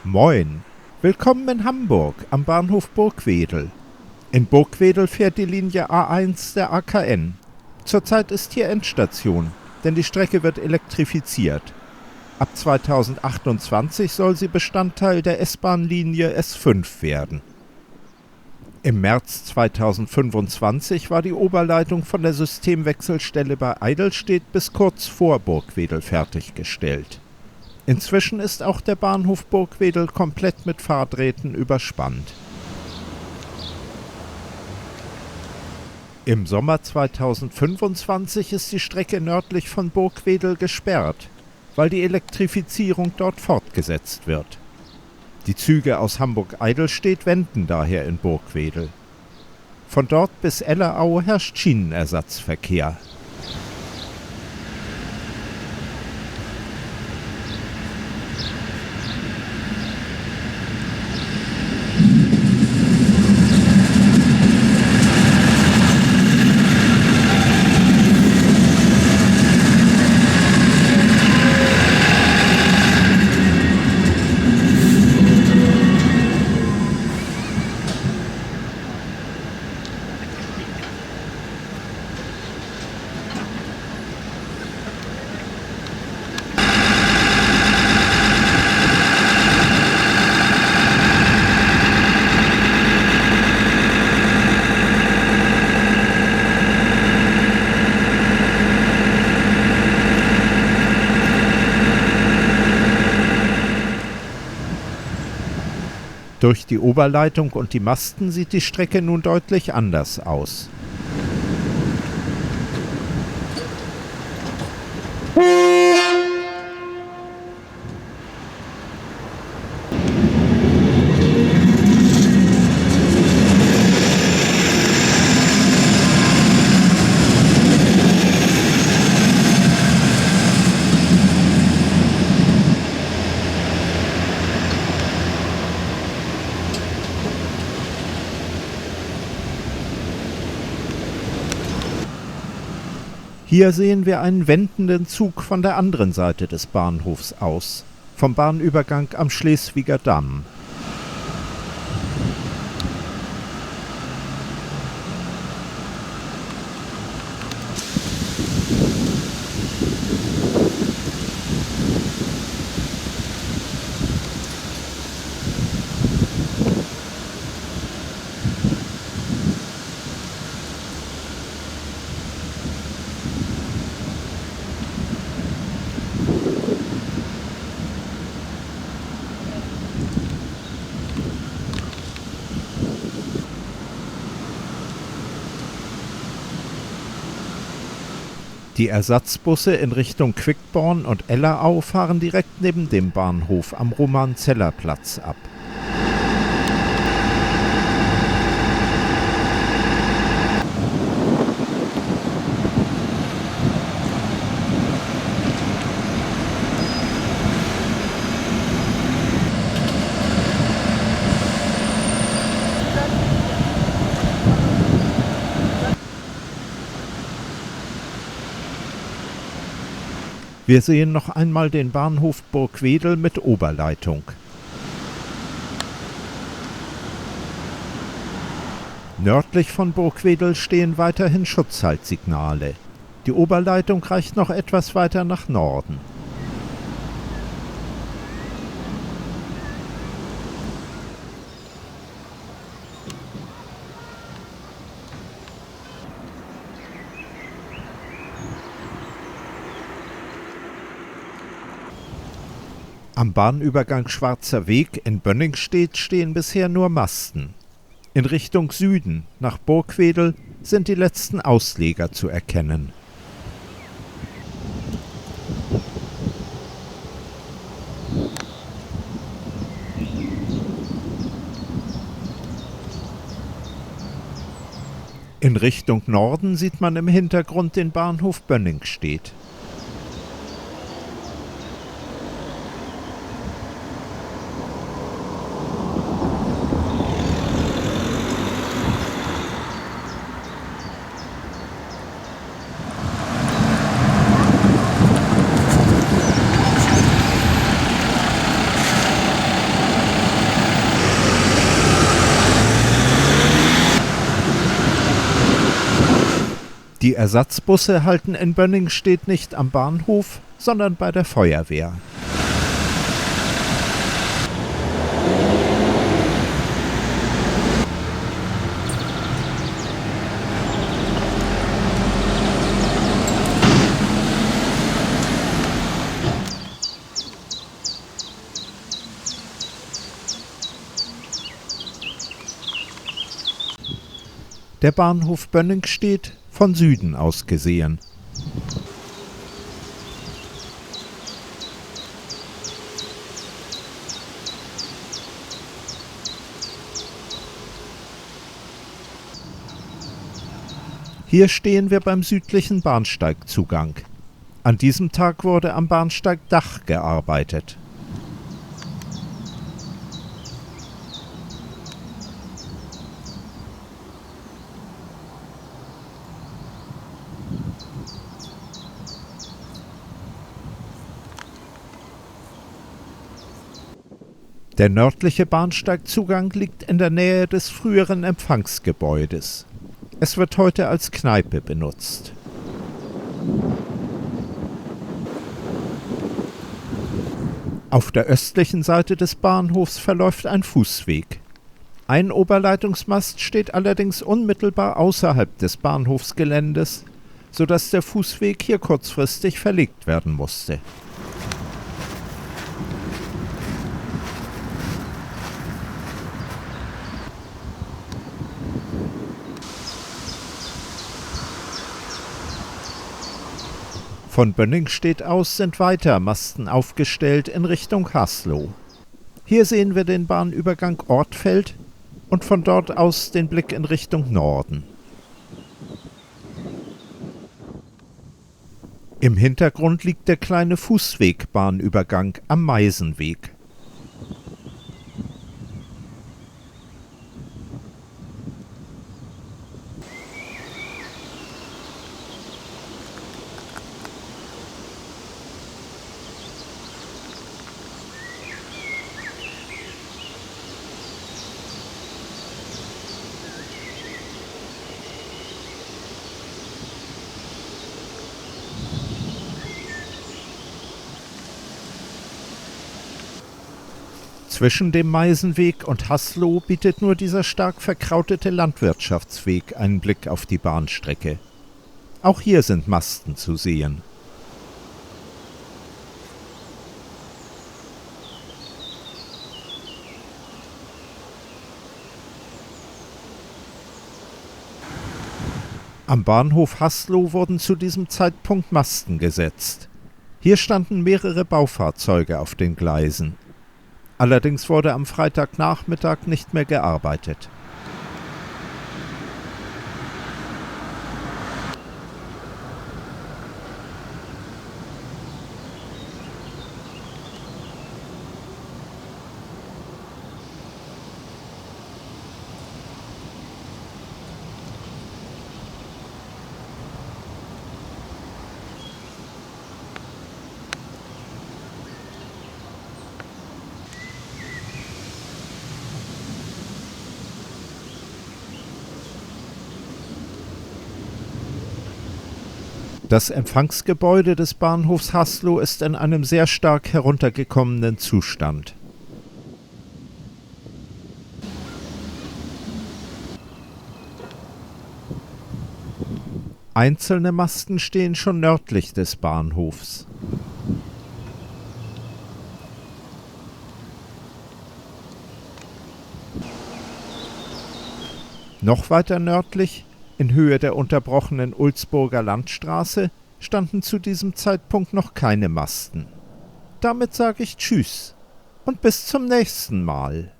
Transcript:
Moin, willkommen in Hamburg am Bahnhof Burgwedel. In Burgwedel fährt die Linie A1 der AKN. Zurzeit ist hier Endstation, denn die Strecke wird elektrifiziert. Ab 2028 soll sie Bestandteil der S-Bahn-Linie S5 werden. Im März 2025 war die Oberleitung von der Systemwechselstelle bei Eidelstedt bis kurz vor Burgwedel fertiggestellt. Inzwischen ist auch der Bahnhof Burgwedel komplett mit Fahrträten überspannt. Im Sommer 2025 ist die Strecke nördlich von Burgwedel gesperrt, weil die Elektrifizierung dort fortgesetzt wird. Die Züge aus Hamburg-Eidelstedt wenden daher in Burgwedel. Von dort bis Ellerau herrscht Schienenersatzverkehr. Durch die Oberleitung und die Masten sieht die Strecke nun deutlich anders aus. Hier sehen wir einen wendenden Zug von der anderen Seite des Bahnhofs aus, vom Bahnübergang am Schleswiger Damm. Die Ersatzbusse in Richtung Quickborn und Ellerau fahren direkt neben dem Bahnhof am Roman-Zeller-Platz ab. Wir sehen noch einmal den Bahnhof Burgwedel mit Oberleitung. Nördlich von Burgwedel stehen weiterhin Schutzhaltsignale. Die Oberleitung reicht noch etwas weiter nach Norden. Am Bahnübergang Schwarzer Weg in Bönningstedt stehen bisher nur Masten. In Richtung Süden, nach Burgwedel, sind die letzten Ausleger zu erkennen. In Richtung Norden sieht man im Hintergrund den Bahnhof Bönningstedt. Die Ersatzbusse halten in Bönningstedt nicht am Bahnhof, sondern bei der Feuerwehr. Der Bahnhof Bönningstedt von Süden aus gesehen. Hier stehen wir beim südlichen Bahnsteigzugang. An diesem Tag wurde am Bahnsteigdach gearbeitet. Der nördliche Bahnsteigzugang liegt in der Nähe des früheren Empfangsgebäudes. Es wird heute als Kneipe benutzt. Auf der östlichen Seite des Bahnhofs verläuft ein Fußweg. Ein Oberleitungsmast steht allerdings unmittelbar außerhalb des Bahnhofsgeländes, sodass der Fußweg hier kurzfristig verlegt werden musste. Von Bönningstedt aus sind weiter Masten aufgestellt in Richtung Haslow. Hier sehen wir den Bahnübergang Ortfeld und von dort aus den Blick in Richtung Norden. Im Hintergrund liegt der kleine Fußwegbahnübergang am Meisenweg. Zwischen dem Meisenweg und Haslow bietet nur dieser stark verkrautete Landwirtschaftsweg einen Blick auf die Bahnstrecke. Auch hier sind Masten zu sehen. Am Bahnhof Haslow wurden zu diesem Zeitpunkt Masten gesetzt. Hier standen mehrere Baufahrzeuge auf den Gleisen. Allerdings wurde am Freitagnachmittag nicht mehr gearbeitet. Das Empfangsgebäude des Bahnhofs Haslow ist in einem sehr stark heruntergekommenen Zustand. Einzelne Masten stehen schon nördlich des Bahnhofs. Noch weiter nördlich, in Höhe der unterbrochenen Ulzburger Landstraße, standen zu diesem Zeitpunkt noch keine Masten. Damit sage ich Tschüss und bis zum nächsten Mal.